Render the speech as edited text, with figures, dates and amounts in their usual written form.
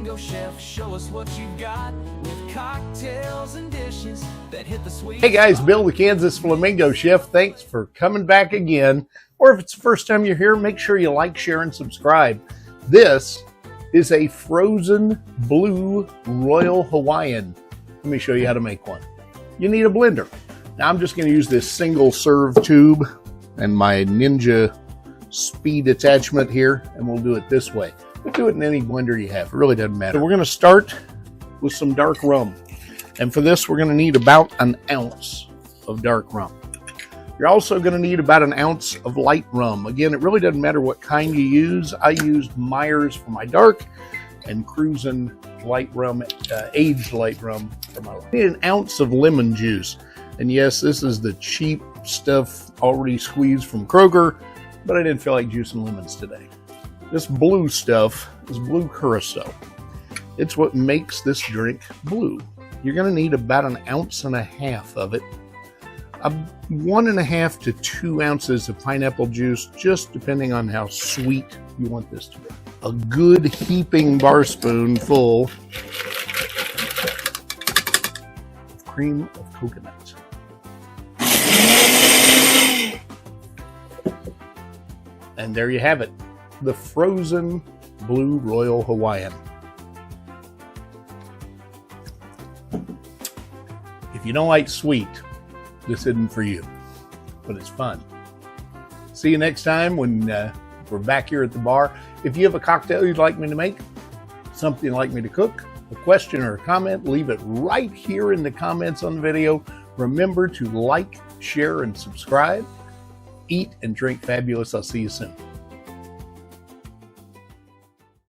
Flamingo chef, show us what you got with cocktails and dishes that hit the sweet. Hey guys, Bill the Kansas Flamingo chef. Thanks for coming back again. Or if it's the first time you're here, make sure you like, share, and subscribe. This is a frozen blue Royal Hawaiian. Let me show you how to make one. You need a blender. Now I'm just going to use this single serve tube and my Ninja speed attachment here, and we'll do it this way. We'll do it in any blender you have. It really doesn't matter. So we're going to start with some dark rum. And for this, we're going to need about an ounce of dark rum. You're also going to need about an ounce of light rum. Again, it really doesn't matter what kind you use. I used Myers for my dark and Cruisin' light rum, aged light rum for my light. I need an ounce of lemon juice. And yes, this is the cheap stuff already squeezed from Kroger, but I didn't feel like juicing lemons today. This blue stuff is blue curacao. It's what makes this drink blue. You're going to need about an ounce and a half of it. 1.5 to 2 ounces of pineapple juice, just depending on how sweet you want this to be. A good heaping bar spoon full of cream of coconut. And there you have it, the frozen blue Royal Hawaiian. If you don't like sweet, this isn't for you, but it's fun. See you next time when we're back here at the bar. If you have a cocktail you'd like me to make, something you'd like me to cook, a question or a comment, leave it right here in the comments on the video. Remember to like, share, and subscribe. Eat and drink fabulous. I'll see you soon.